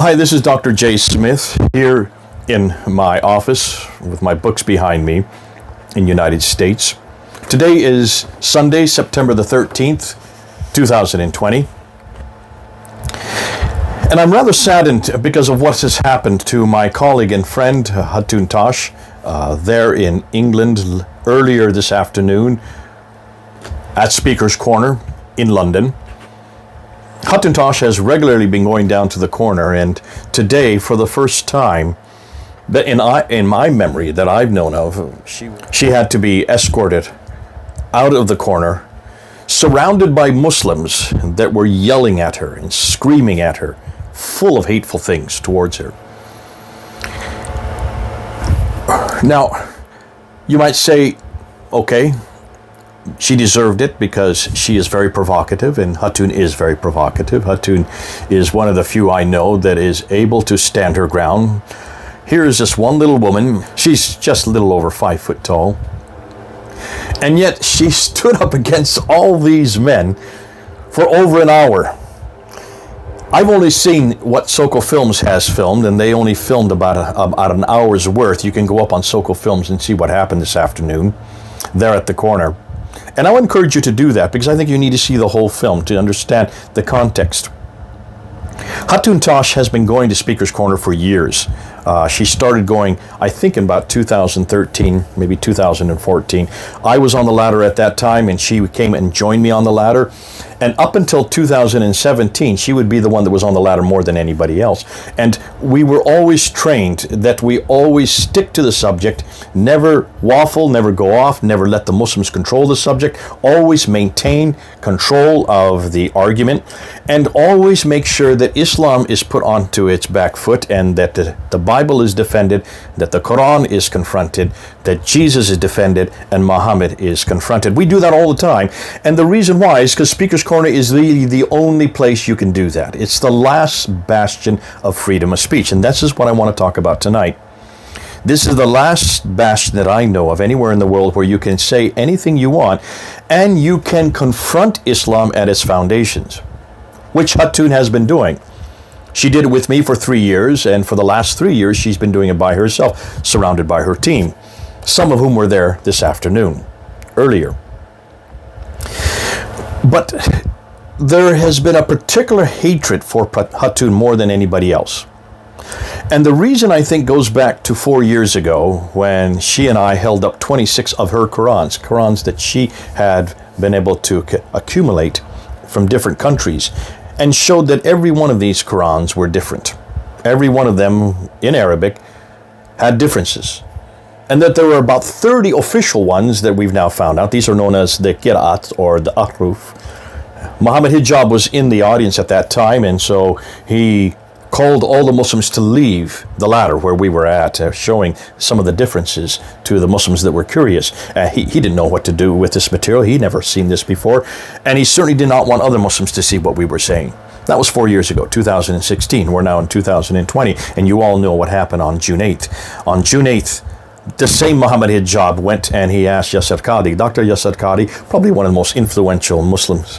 Hi, this is Dr. J. Smith here in my office with my books behind me in the United States. Today is Sunday, September the 13th, 2020. And I'm rather saddened because of what has happened to my colleague and friend, Hatun there in England earlier this afternoon at Speaker's Corner in London. Hatun has regularly been going down to the corner, and today, for the first time that in my memory that I've known of, she had to be escorted out of the corner, surrounded by Muslims that were yelling at her and screaming at her, full of hateful things towards her. Now, you might say, okay, she deserved it because she is very provocative, and Hatun is very provocative. Hatun is one of the few I know that is able to stand her ground. Here is this one little woman. She's just a little over 5 foot tall. And yet she stood up against all these men for over an hour. I've only seen what Soko Films has filmed, and they only filmed about an hour's worth. You can go up on Soko Films and see what happened this afternoon there at the corner. And I would encourage you to do that because I think you need to see the whole film to understand the context. Hatun has been going to Speaker's Corner for years. She started going, I think, in about 2013, maybe 2014. I was on the ladder at that time, and she came and joined me on the ladder. And up until 2017, she would be the one that was on the ladder more than anybody else. And we were always trained that we always stick to the subject, never waffle, never go off, never let the Muslims control the subject, always maintain control of the argument, and always make sure that Islam is put onto its back foot and that the Bible is defended, that the Quran is confronted, that Jesus is defended, and Muhammad is confronted. We do that all the time. And the reason why is because Speaker's Corner is really the only place you can do that. It's the last bastion of freedom of speech. And this is what I want to talk about tonight. This is the last bastion that I know of anywhere in the world where you can say anything you want and you can confront Islam at its foundations, which Hatun has been doing. She did it with me for 3 years, and for the last 3 years, she's been doing it by herself, surrounded by her team, some of whom were there this afternoon, earlier. But there has been a particular hatred for Hatun more than anybody else. And the reason, I think, goes back to 4 years ago when she and I held up 26 of her Qurans that she had been able to accumulate from different countries, and showed that every one of these Qurans were different. Every one of them, in Arabic, had differences. And that there were about 30 official ones that we've now found out. These are known as the Qira'at or the Ahruf. Muhammad Hijab was in the audience at that time, and so he called all the Muslims to leave the ladder where we were at, showing some of the differences to the Muslims that were curious. He didn't know what to do with this material. He'd never seen this before, and he certainly did not want other Muslims to see what we were saying. That was 4 years ago, 2016. We're now in 2020, and you all know what happened on June 8th. On June 8th, the same Muhammad Hijab went and he asked Yasir Qadhi, Dr. Yasir Qadhi, probably one of the most influential Muslims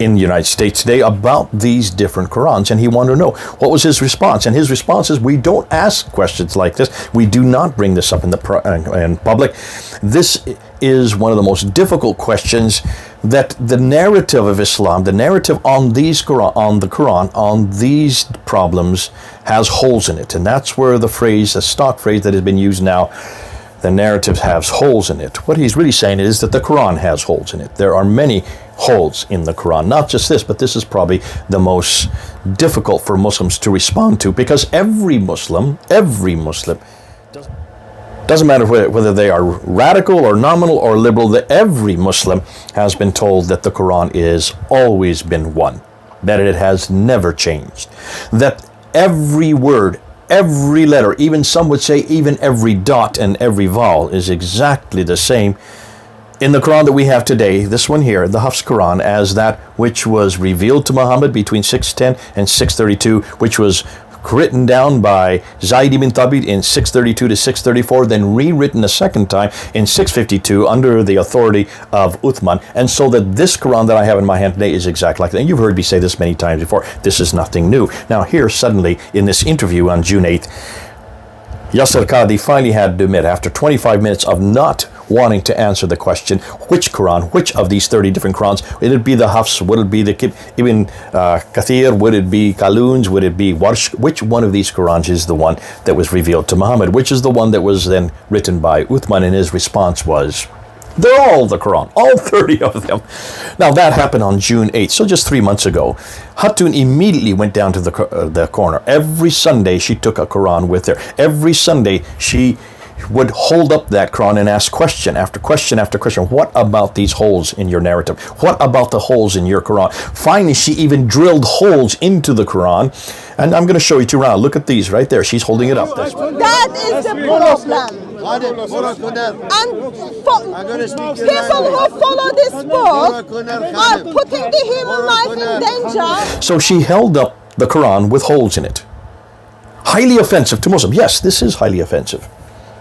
in the United States today, about these different Qurans, and he wanted to know what was his response. And his response is, we don't ask questions like this. We do not bring this up in public. This is one of the most difficult questions that the narrative of Islam, the narrative on the Quran, on these problems has holes in it. And that's where the stock phrase that has been used now, the narrative has holes in it. What he's really saying is that the Quran has holes in it. There are many holes in the Quran. Not just this, but this is probably the most difficult for Muslims to respond to, because every Muslim, doesn't matter whether they are radical or nominal or liberal, that every Muslim has been told that the Quran is always been one, that it has never changed, that every word, every letter, even some would say even every dot and every vowel is exactly the same in the Quran that we have today, this one here, the Hafs Quran, as that which was revealed to Muhammad between 610 and 632, which was written down by Zayd ibn Thabit in 632 to 634, then rewritten a second time in 652 under the authority of Uthman. And so that this Quran that I have in my hand today is exactly like that. And you've heard me say this many times before. This is nothing new. Now here suddenly in this interview on June 8th, Yasser Qadhi finally had to admit, after 25 minutes of not wanting to answer the question, which Quran, which of these 30 different Qurans, would it be the Hafs, would it be the Ibn Kathir, would it be Qalun's, would it be Warsh, which one of these Qurans is the one that was revealed to Muhammad, which is the one that was then written by Uthman, and his response was, they're all the Quran, all 30 of them. Now that happened on June 8th, so just 3 months ago. Hatun immediately went down to the corner. Every Sunday she took a Quran with her. Every Sunday she would hold up that Quran and ask question after question after question. What about these holes in your narrative? What about the holes in your Quran? Finally, she even drilled holes into the Quran. And I'm going to show you two around. Look at these right there. She's holding it up. That is the problem. And people who follow this book are putting the human life in danger. So she held up the Quran with holes in it. Highly offensive to Muslims. Yes, this is highly offensive.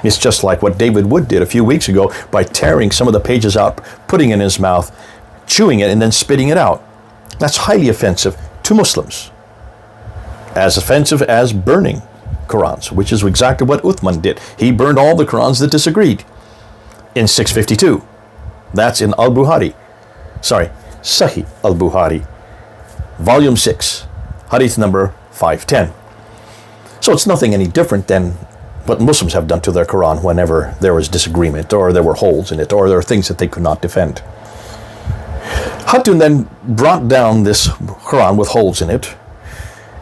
It's just like what David Wood did a few weeks ago by tearing some of the pages out, putting it in his mouth, chewing it, and then spitting it out. That's highly offensive to Muslims. As offensive as burning Qurans, which is exactly what Uthman did. He burned all the Qurans that disagreed in 652. That's in Sahih al-Bukhari, volume 6, hadith number 510. So it's nothing any different than what Muslims have done to their Quran whenever there was disagreement, or there were holes in it, or there are things that they could not defend. Hatun then brought down this Quran with holes in it,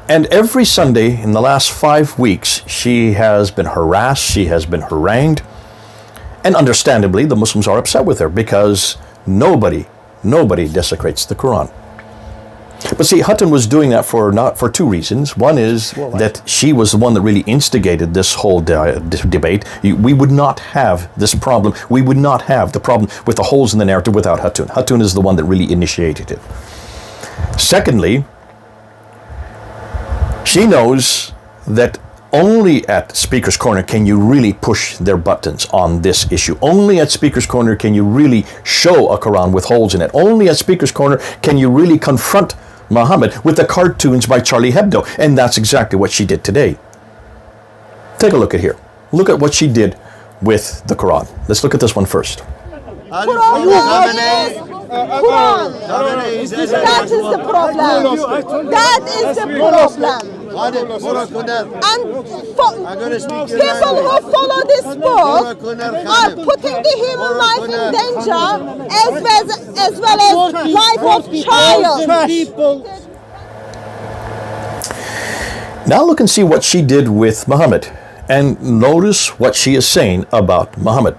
and every Sunday in the last 5 weeks, she has been harassed, she has been harangued, and understandably, the Muslims are upset with her because nobody desecrates the Quran. But see, Hatun was doing that for two reasons. One is that she was the one that really instigated this whole debate. We would not have this problem. We would not have the problem with the holes in the narrative without Hatun. Hatun is the one that really initiated it. Secondly, she knows that only at Speaker's Corner can you really push their buttons on this issue. Only at Speaker's Corner can you really show a Quran with holes in it. Only at Speaker's Corner can you really confront Muhammad with the cartoons by Charlie Hebdo. And that's exactly what she did today. Take a look at here. Look at what she did with the Quran. Let's look at this one first. Quran. That is the problem. That is the problem. And people who follow this book are putting the human life in danger as well as life of child. Now look and see what she did with Muhammad, and notice what she is saying about Muhammad.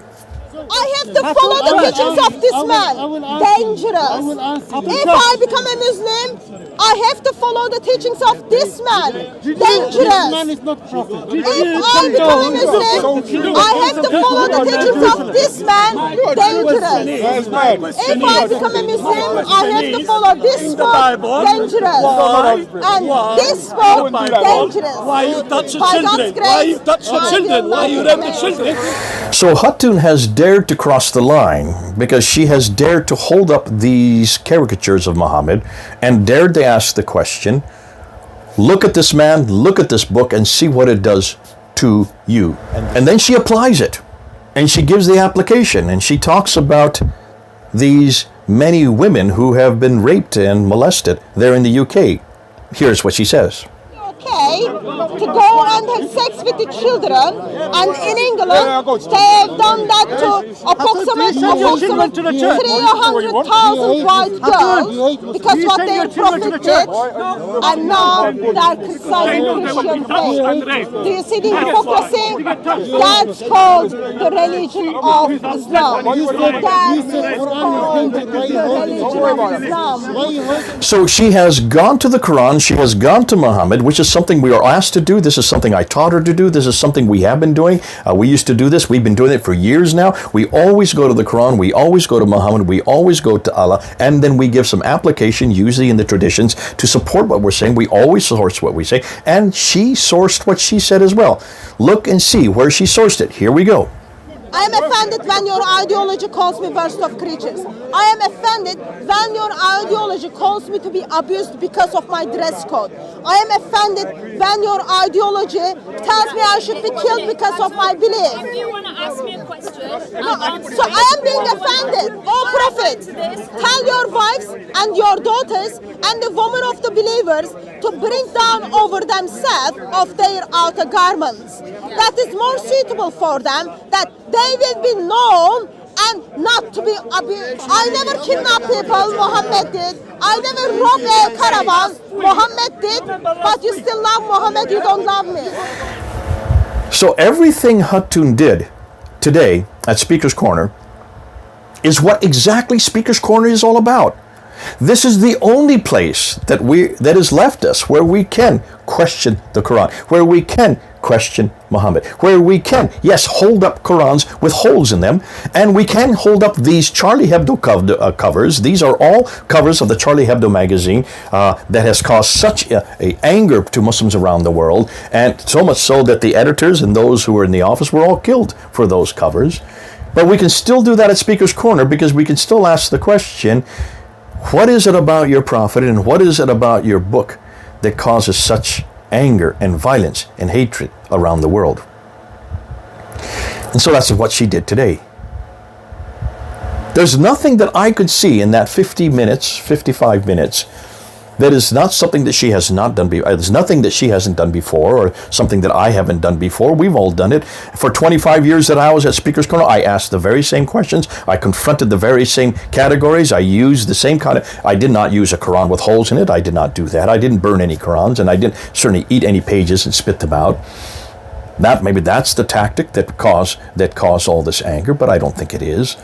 I have to follow the teachings of this man. Dangerous. If I become a Muslim, I have to follow the teachings of this man. Dangerous. If I become a Muslim, I have to follow the teachings of this man. Dangerous. If I become a Muslim, I have to follow this book. Dangerous. And this book. Dangerous. Why you touch the children? Why you touch the children? Why you rape the children? So Hatun has dared to cross the line because she has dared to hold up these caricatures of Muhammad and dared to ask the question, look at this man, look at this book, and see what it does to you. And then she applies it, and she gives the application, and she talks about these many women who have been raped and molested there in the UK. Here's what she says. Okay, to go and have sex with the children, and in England they have done that to approximately 300,000 white girls because what their prophet did, and now they're criticizing Christian faith. Do you see the hypocrisy? That's called the religion of Islam. That is called the religion of Islam. So she has gone to the Quran, she has gone to Muhammad, which is something we are asked to do. This is is something I taught her to do. This is something we have been doing. We used to do this. We've been doing it for years now. We always go to the Quran. We always go to Muhammad. We always go to Allah. And then we give some application, usually in the traditions, to support what we're saying. We always source what we say. And she sourced what she said as well. Look and see where she sourced it. Here we go. I am offended when your ideology calls me worst of creatures. I am offended when your ideology calls me to be abused because of my dress code. I am offended when your ideology tells me I should be killed because of my belief. If you want to ask me a question, So I am being offended. Oh Prophet, tell your wives and your daughters and the women of the believers to bring down over themselves of their outer garments. That is more suitable for them, that they will be known and not to be abused. I never kidnapped people, Muhammad did. I never robbed a caravan, Muhammad did. But you still love Muhammad, you don't love me. So everything Hatun did today at Speaker's Corner is what exactly Speaker's Corner is all about. This is the only place that has left us where we can question the Quran, where we can question Muhammad, where we can, yes, hold up Qurans with holes in them, and we can hold up these Charlie Hebdo covers. These are all covers of the Charlie Hebdo magazine that has caused such a anger to Muslims around the world, and so much so that the editors and those who were in the office were all killed for those covers. But we can still do that at Speaker's Corner because we can still ask the question, what is it about your prophet and what is it about your book that causes such anger and violence and hatred around the world? And so that's what she did today. There's nothing that I could see in that 50 minutes, 55 minutes, that is not something that she has not done before. There's nothing that she hasn't done before or something that I haven't done before. We've all done it. For 25 years that I was at Speaker's Corner, I asked the very same questions. I confronted the very same categories. I used the same kind of... I did not use a Quran with holes in it. I did not do that. I didn't burn any Qurans, and I didn't certainly eat any pages and spit them out. Maybe that's the tactic that caused all this anger, but I don't think it is.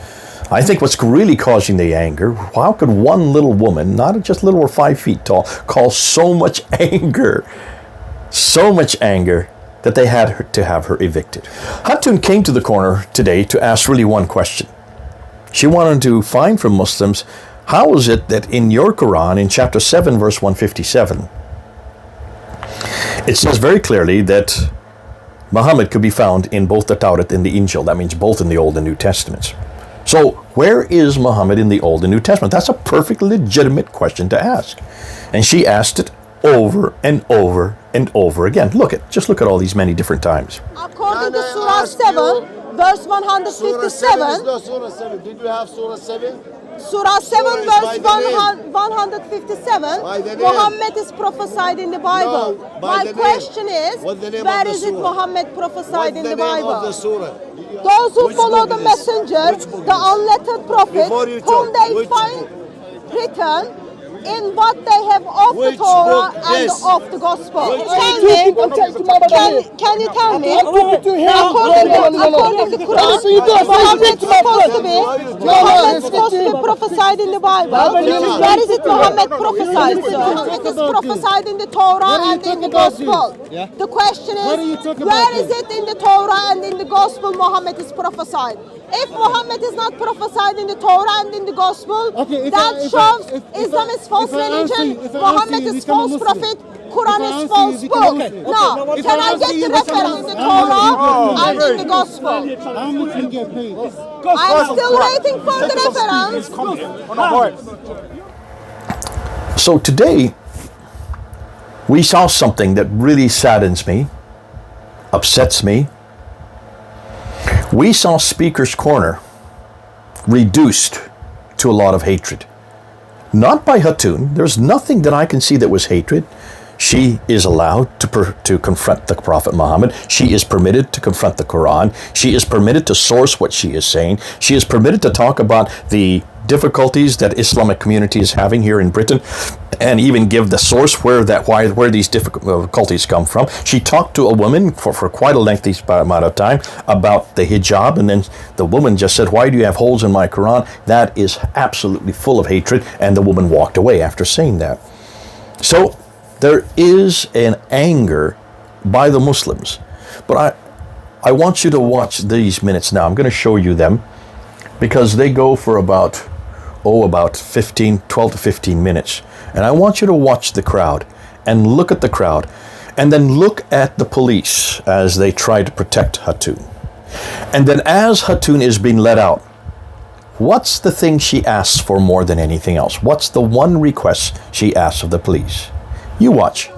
I think what's really causing the anger, how could one little woman, not just little or 5 feet tall, cause so much anger that they had to have her evicted? Hatun came to the corner today to ask really one question. She wanted to find from Muslims, how is it that in your Quran, in chapter 7, verse 157, it says very clearly that Muhammad could be found in both the Tawrat and the Injil. That means both in the Old and New Testaments. So where is Muhammad in the Old and New Testament? That's a perfectly legitimate question to ask. And she asked it over and over and over again. Just look at all these many different times. According to Surah 7, verse 157. Surah 7 is not Surah 7. Did you have Surah 7? Surah 7 verse by the 157, By the name. Muhammad is prophesied in the Bible. No, by My the name. question is, What's the name where of the is it surah? Muhammad prophesied in the What's the name of Bible? the surah? Those who Which follow book the it is? messenger, Which book the it is? unlettered prophet, Before you whom talk, they which find book? written in what they have of the Which Torah book? and Yes. of the Gospel. Which Tell book? me, can you tell me, according to Quran, Muhammad is supposed to be prophesied in the Bible. Where is it Muhammad prophesied, sir? It is prophesied in the Torah and in the Gospel. The question is, where is it in the Torah and in the Gospel Muhammad is prophesied? If Muhammad is not prophesied in the Torah and in the Gospel, that shows Islam is false religion, Muhammad is false prophet, Quran is false book. Now, can I get the reference in the Torah and in the Gospel? I'm still waiting for the reference. So today, we saw something that really saddens me, upsets me. We saw Speaker's Corner reduced to a lot of hatred. Not by Hatun. There's nothing that I can see that was hatred. She is allowed to confront the Prophet Muhammad. She is permitted to confront the Quran. She is permitted to source what she is saying. She is permitted to talk about the difficulties that Islamic community is having here in Britain, and even give the source where these difficulties come from. She talked to a woman for quite a lengthy amount of time about the hijab, and then the woman just said, "Why do you have holes in my Quran?" That is absolutely full of hatred, and the woman walked away after saying that. So there is an anger by the Muslims. But I want you to watch these minutes now. I'm going to show you them because they go for about 12 to 15 minutes. And I want you to watch the crowd and look at the crowd and then look at the police as they try to protect Hatun. And then as Hatun is being let out, what's the thing she asks for more than anything else? What's the one request she asks of the police? You watch.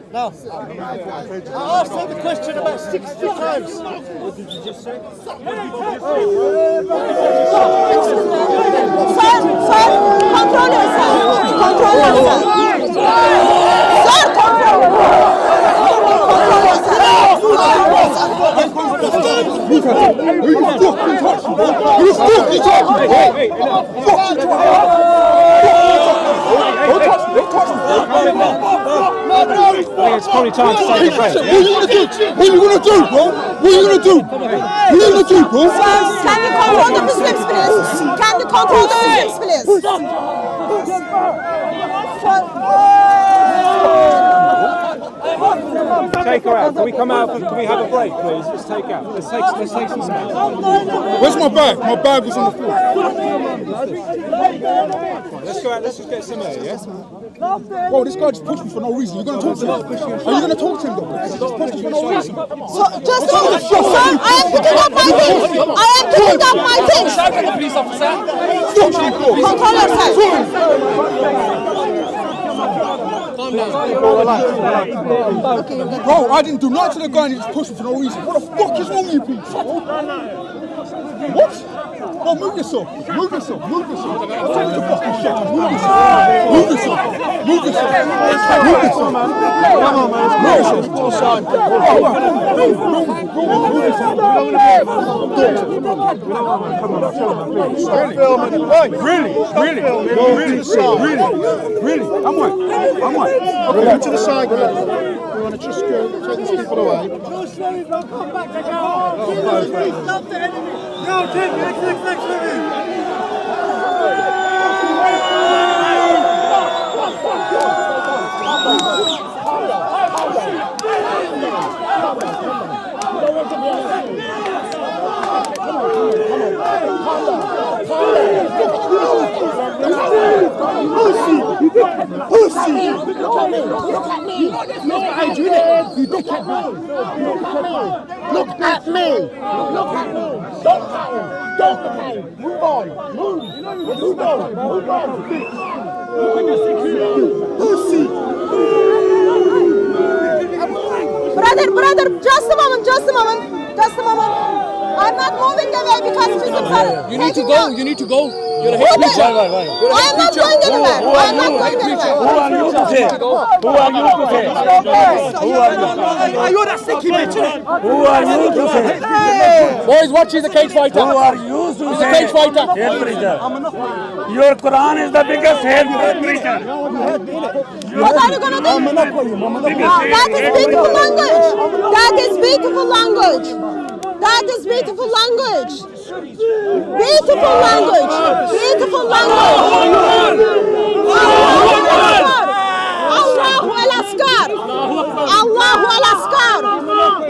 Now, I asked her the question about 60 times. What did you just say? Sir, control yourself. Control yourself. Sir, control It's probably time to take a break. What are you gonna do? What are you gonna do, bro? What are you gonna do? What are you gonna do, bro? Can you control the Muslims, please? Can you control the Muslims, please? Take her out. Can we come out? Can we have a break, please? Let's take out. Let's take some space. Where's my bag? My bag was on the floor. Let's go out. Let's just get some air, yeah? Bro, this guy just pushed me for no reason. You're gonna talk to him? Are you gonna talk to him though? He just pushed me for no reason. So, just a moment. Sir, I am picking up my things. I am picking up my things. Control yourself. Bro, I didn't do nothing to the guy and he just pushed me for no reason. What the fuck is wrong with you people? What? Bro, move yourself. Move yourself. Move yourself. I'll take the fucking shit. Move yourself. Move yourself. Move yourself. Move yourself. Come on, man. Move yourself. Really? I'm what? Okay, go to the side, guys. We want to just go take these people away. No, take next with me. Pussy! Look at me! Don't move on! Move on! Pussy! Brother, just a moment. I'm not moving away because Muslims are You need to go. You need to go. You're a hate Who preacher. I am not going anywhere. I am not going anywhere. Who are you to say? Who are you to say? Are you that sticky bitch? Who are you to say? Boys, watch, he's a cage fighter. Who are you to He's a say? cage fighter. Hate preacher. Your Quran is the biggest hate preacher. What are you gonna do? That is beautiful language. That is beautiful language. That is beautiful language. Beautiful language. Beautiful language. Allahu al-Askar. Allahu al-Askar.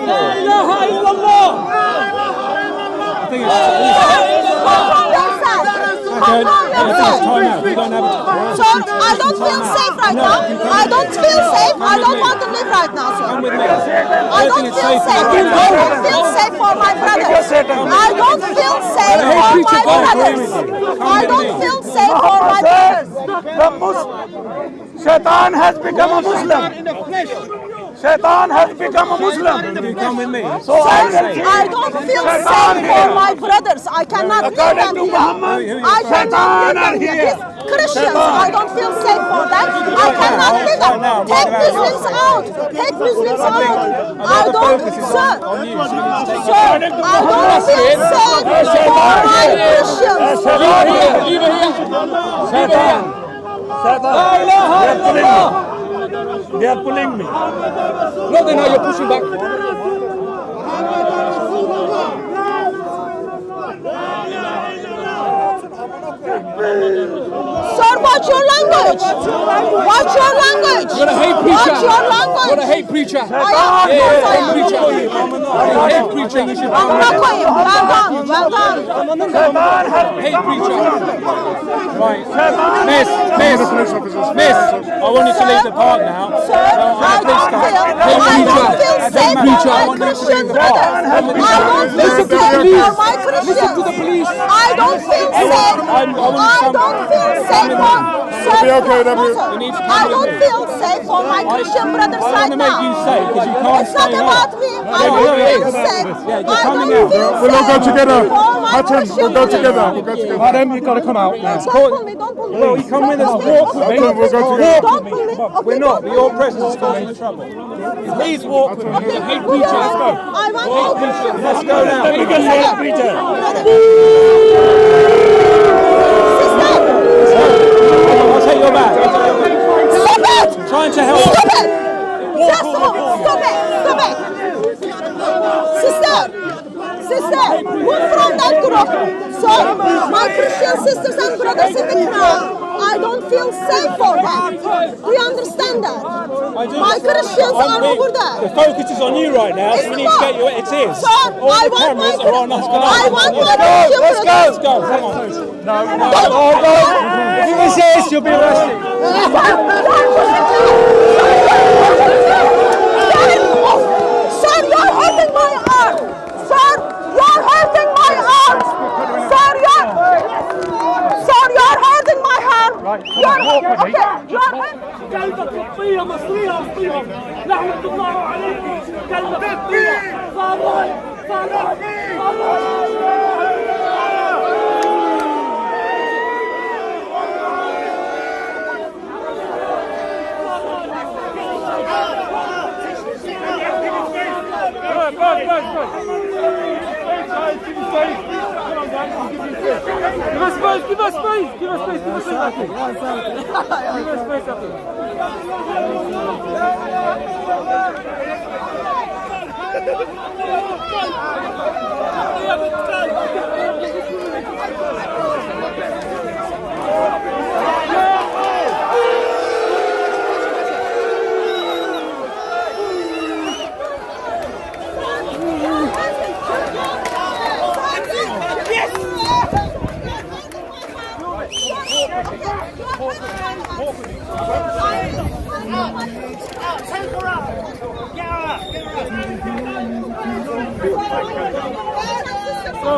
La ilaha illallah. Sir, I don't feel safe right now. I don't feel safe. I don't want to live right now, sir. I don't feel safe. I don't feel safe for my brothers. I don't feel safe for my brothers. I don't feel safe for my brothers. Shaitan has become a Muslim. Shaitan has become a Muslim. You come with me. So I don't feel safe for my brothers. I cannot leave them here. I cannot leave them here. Christians. I don't feel safe for that. I cannot be there. Take Muslims out. Take Muslims out. I don't, sir. Sir, I don't feel safe for my Christians. They are pulling me. No, they're not. You're pushing back. Sir, watch your language. Watch your language. You're a hate preacher. Watch your language. You're a hate preacher. I am. Yes, I am. Hate preacher. You're a hate preacher. You should Amına koyayım. Well done. Well done. hate preacher. Right. Miss, I want you to leave the park now. Sir, I don't feel safe for my Christian brothers. I don't feel safe for my Christians. To the police. I don't feel safe. I don't feel safe for. I don't feel safe for my Christian brothers I right want to make you now. safe because you can't It's not stay about up. me. I don't feel safe. Yeah, you're I coming don't out. feel We'll all go safe together. for my Hatun, Christian we'll go brothers. together. We'll go together. Madam, you've got to come out. Don't pull me, don't pull me. Well, you come with us. Okay, Walk with okay, me. okay, We'll go okay, together. Don't pull me. Okay, We're not. don't Your pull me. presence is causing trouble. Please walk with me. You're a hate Who you preacher. Let's are? go. I want Hate to. preacher. Let's go now. Sister, I'll take your back. stop it! Trying to help. Stop it! Just stop it! Stop it! Sister, move from that group. So, my Christian sisters and brothers in the crowd, I don't feel safe for that. Do you understand that? My Christians are over there. The focus is on you right now, so we need to get you. It is. Sir, All I the want my cameras are on us. I want my Let's go. Christian Let's go. Come on. If you resist, you'll be arrested. Sir, you're hurting my arm. Sir, you're hurting my arm. Sir, you're hurting my arm. كلبة قطية مصرية أصلية لعنة الله عليك كلبة قطية صابون Give us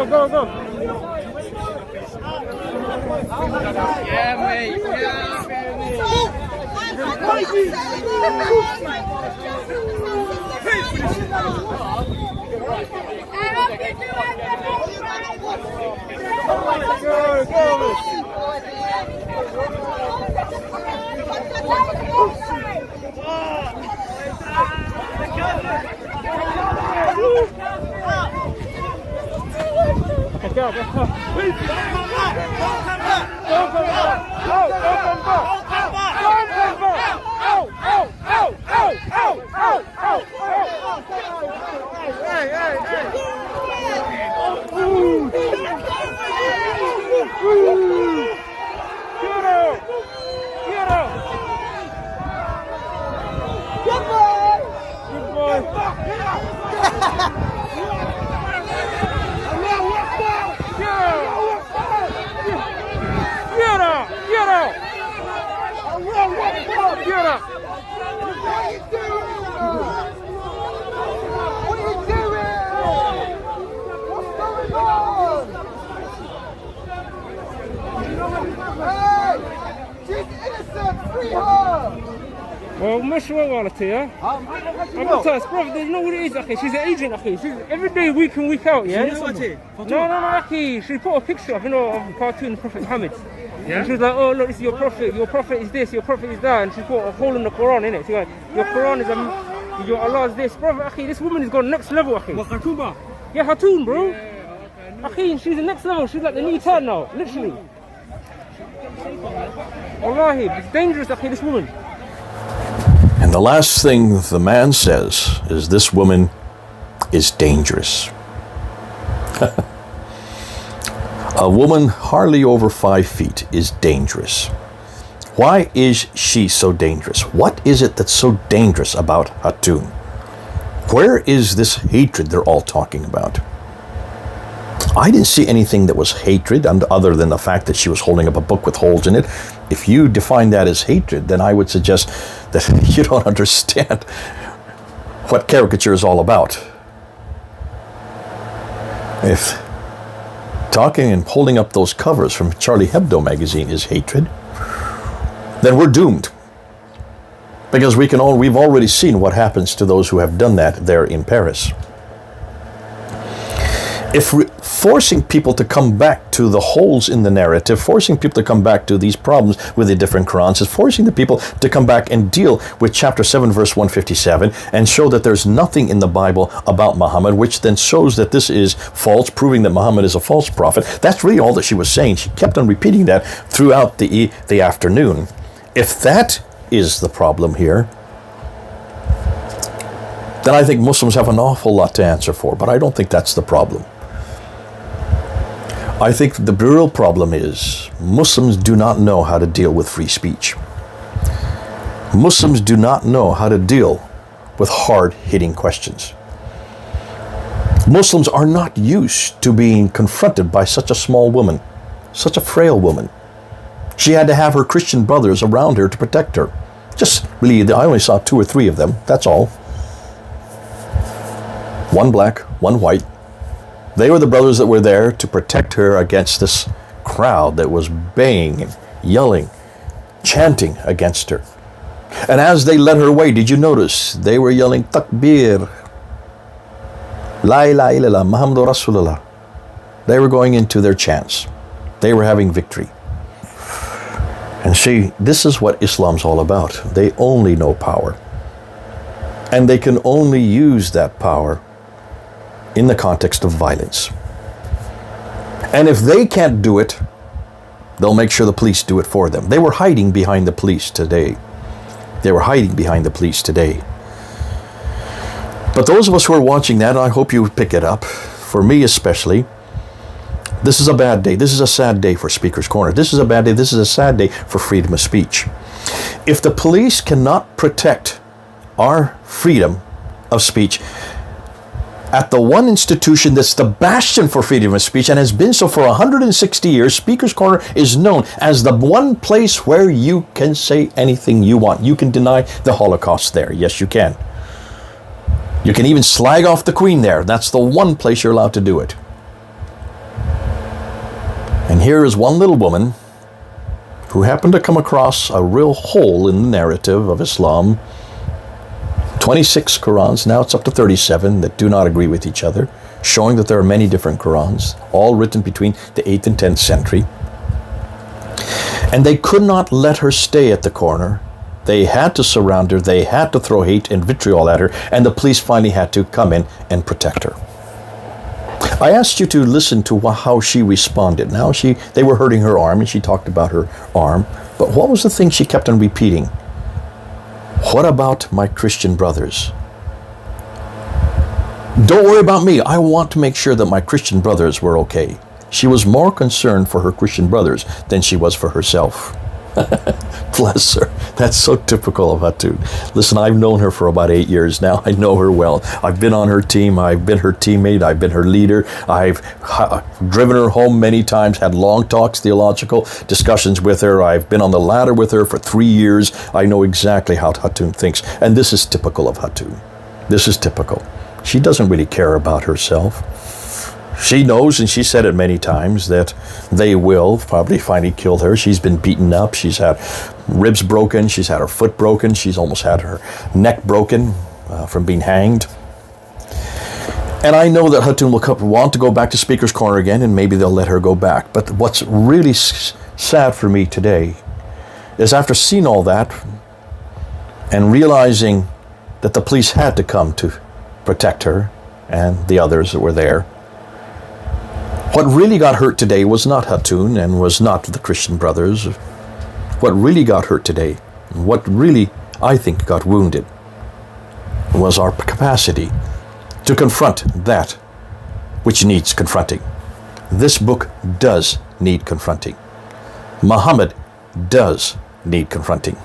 Go. Yeah, mate. Hey! She's innocent! Free her! Well, mashallah walati, yeah? I'm not touched, brother, you know what it is, okay? She's an agent, okay? She's every day, week in, week out, yeah? No, okay. She put a picture of, of cartoon Prophet Muhammad. Yeah? And she was like, oh, look, this is your prophet is this, your prophet is that, and she put a hole in the Quran, innit? She's like, your Quran is your Allah is this. Brother, okay, this woman has gone next level, okay? What, Hatun? Yeah, Hatun, bro. Okay, she's the next level, she's like the new turn now, literally. Wallahi, it's dangerous, okay, this woman. And the last thing the man says is this woman is dangerous. A woman hardly over 5 feet is dangerous. Why is she so dangerous? What is it that's so dangerous about Hatun? Where is this hatred they're all talking about? I didn't see anything that was hatred other than the fact that she was holding up a book with holes in it. If you define that as hatred, then I would suggest that you don't understand what caricature is all about. If talking and holding up those covers from Charlie Hebdo magazine is hatred, then we're doomed. Because we've already seen what happens to those who have done that there in Paris. If forcing people to come back to the holes in the narrative, forcing people to come back to these problems with the different Qurans, is forcing the people to come back and deal with chapter 7, verse 157, and show that there's nothing in the Bible about Muhammad, which then shows that this is false, proving that Muhammad is a false prophet. That's really all that she was saying. She kept on repeating that throughout the afternoon. If that is the problem here, then I think Muslims have an awful lot to answer for, but I don't think that's the problem. I think the real problem is Muslims do not know how to deal with free speech. Muslims do not know how to deal with hard-hitting questions. Muslims are not used to being confronted by such a small woman, such a frail woman. She had to have her Christian brothers around her to protect her. Just really, I only saw 2 or 3 of them, that's all. One black, one white. They were the brothers that were there to protect her against this crowd that was baying and yelling, chanting against her. And as they led her away, did you notice they were yelling Takbir, La ilaha illallah, Muhammadur Rasulullah. They were going into their chants. They were having victory. And see, this is what Islam's all about. They only know power. And they can only use that power in the context of violence. And if they can't do it, they'll make sure the police do it for them. They were hiding behind the police today. They were hiding behind the police today. But those of us who are watching that, I hope you pick it up, for me especially, this is a bad day. This is a sad day for Speaker's Corner. This is a bad day. This is a sad day for freedom of speech. If the police cannot protect our freedom of speech, at the one institution that's the bastion for freedom of speech and has been so for 160 years, Speaker's Corner is known as the one place where you can say anything you want. You can deny the Holocaust there. Yes, you can. You can even slag off the Queen there. That's the one place you're allowed to do it. And here is one little woman who happened to come across a real hole in the narrative of Islam. 26 Qurans, now it's up to 37, that do not agree with each other, showing that there are many different Qurans, all written between the 8th and 10th century. And they could not let her stay at the corner. They had to surround her, they had to throw hate and vitriol at her, and the police finally had to come in and protect her. I asked you to listen to how she responded. Now they were hurting her arm, and she talked about her arm, but what was the thing she kept on repeating? What about my Christian brothers? Don't worry about me. I want to make sure that my Christian brothers were okay. She was more concerned for her Christian brothers than she was for herself. Bless her. That's so typical of Hatun. Listen, I've known her for about 8 years now. I know her well. I've been on her team. I've been her teammate. I've been her leader. I've driven her home many times, had long talks, theological discussions with her. I've been on the ladder with her for 3 years. I know exactly how Hatun thinks. And this is typical of Hatun. This is typical. She doesn't really care about herself. She knows, and she said it many times, that they will probably finally kill her. She's been beaten up. She's had ribs broken. She's had her foot broken. She's almost had her neck broken from being hanged. And I know that Hatun will want to go back to Speaker's Corner again, and maybe they'll let her go back. But what's really sad for me today is, after seeing all that and realizing that the police had to come to protect her and the others that were there, what really got hurt today was not Hatun and was not the Christian brothers. What really got hurt today, what really, I think, got wounded, was our capacity to confront that which needs confronting. This book does need confronting. Muhammad does need confronting.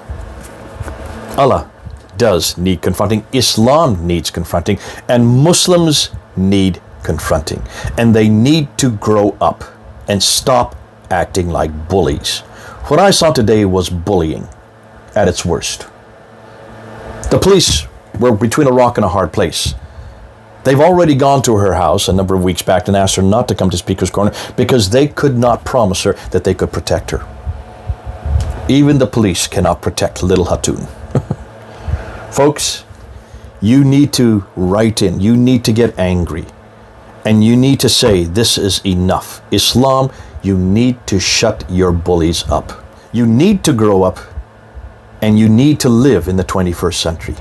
Allah does need confronting. Islam needs confronting. And Muslims need confronting. And they need to grow up and stop acting like bullies. What I saw today was bullying at its worst. The police were between a rock and a hard place. They've already gone to her house a number of weeks back and asked her not to come to Speaker's Corner because they could not promise her that they could protect her. Even the police cannot protect little Hatun. Folks, you need to write in. You need to get angry. And you need to say, this is enough. Islam, you need to shut your bullies up. You need to grow up, and you need to live in the 21st century.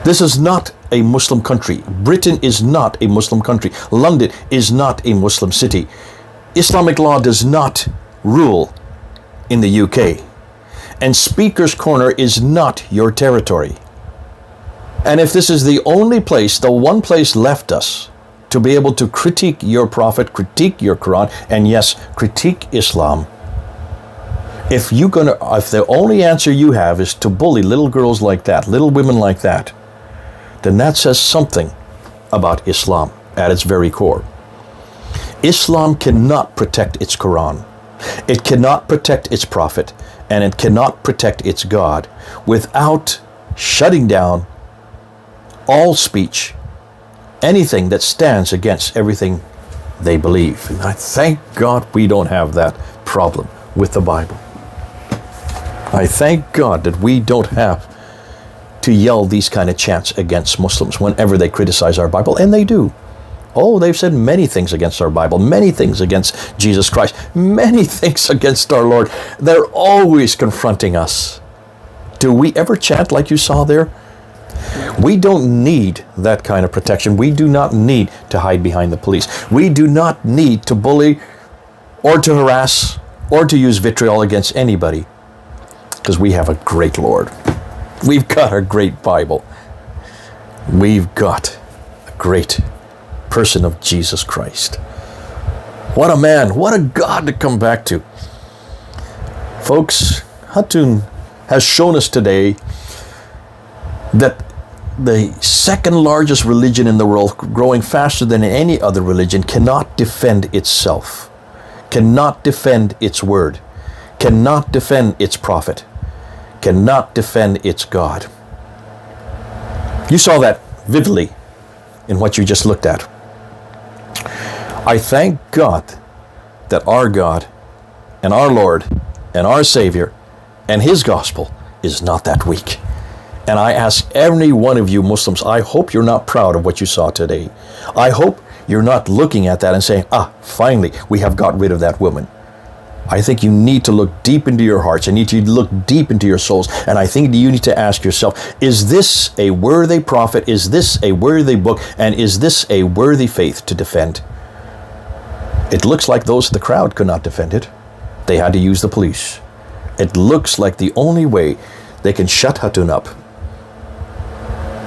This is not a Muslim country. Britain is not a Muslim country. London is not a Muslim city. Islamic law does not rule in the UK. And Speaker's Corner is not your territory. And if this is the only place, the one place left us to be able to critique your prophet, critique your Quran, and yes, critique Islam, if the only answer you have is to bully little girls like that, little women like that, then that says something about Islam at its very core. Islam cannot protect its Quran. It cannot protect its prophet, and it cannot protect its God without shutting down all speech, anything that stands against everything they believe. And I thank God we don't have that problem with the Bible. I thank God that we don't have to yell these kind of chants against Muslims whenever they criticize our Bible, and they do. Oh, they've said many things against our Bible, many things against Jesus Christ, many things against our Lord. They're always confronting us. Do we ever chant like you saw there? We don't need that kind of protection. We do not need to hide behind the police. We do not need to bully or to harass or to use vitriol against anybody, because we have a great Lord. We've got a great Bible. We've got a great person of Jesus Christ. What a man, what a God to come back to. Folks, Hatun has shown us today that the second largest religion in the world, growing faster than any other religion, cannot defend itself, cannot defend its word, cannot defend its prophet, cannot defend its God. You saw that vividly in what you just looked at. I thank God that our God and our Lord and our Savior and His gospel is not that weak. And I ask every one of you Muslims, I hope you're not proud of what you saw today. I hope you're not looking at that and saying, finally, we have got rid of that woman. I think you need to look deep into your hearts. You need to look deep into your souls. And I think you need to ask yourself, is this a worthy prophet? Is this a worthy book? And is this a worthy faith to defend? It looks like those in the crowd could not defend it. They had to use the police. It looks like the only way they can shut Hatun up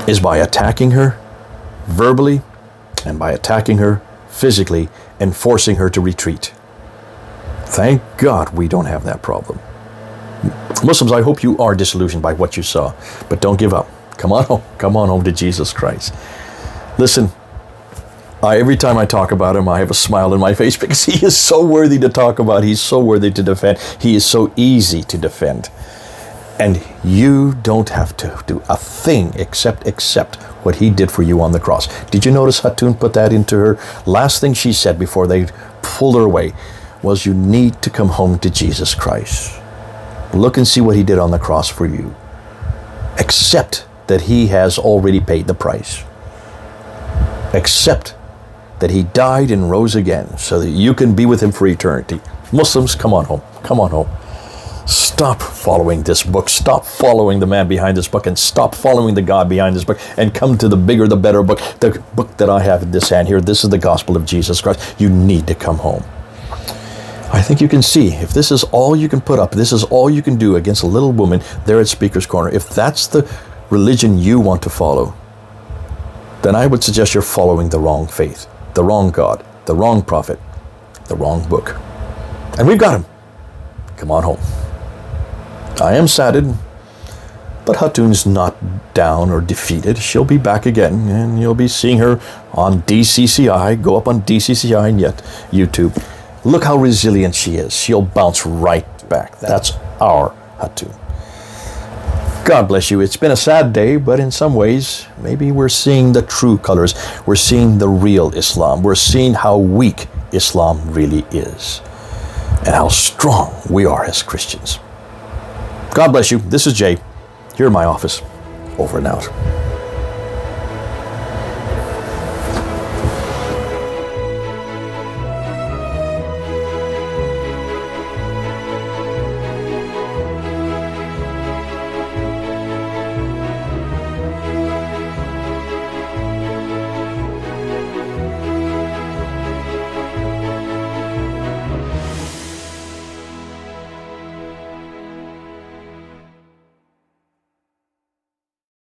is by attacking her verbally and by attacking her physically and forcing her to retreat. Thank God we don't have that problem. Muslims, I hope you are disillusioned by what you saw, but don't give up. Come on home. Come on home to Jesus Christ. Listen, every time I talk about him, I have a smile in my face because he is so worthy to talk about. He's so worthy to defend. He is so easy to defend. And you don't have to do a thing except accept what he did for you on the cross. Did you notice Hatun put that into her? Last thing she said before they pulled her away was, you need to come home to Jesus Christ. Look and see what he did on the cross for you. Accept that he has already paid the price. Accept that he died and rose again so that you can be with him for eternity. Muslims, come on home. Come on home. Stop following this book. Stop following the man behind this book, and stop following the God behind this book, and come to the bigger, the better book, the book that I have in this hand here. This is the gospel of Jesus Christ. You need to come home. I think you can see, if this is all you can put up, this is all you can do against a little woman there at Speaker's Corner, if that's the religion you want to follow, then I would suggest you're following the wrong faith, the wrong God, the wrong prophet, the wrong book. And we've got him. Come on home. I am saddened, but Hatun's not down or defeated. She'll be back again, and you'll be seeing her on DCCI. Go up on DCCI and yet YouTube. Look how resilient she is. She'll bounce right back. That's our Hatun. God bless you. It's been a sad day, but in some ways, maybe we're seeing the true colors. We're seeing the real Islam. We're seeing how weak Islam really is, and how strong we are as Christians. God bless you. This is Jay, here in my office. Over and out.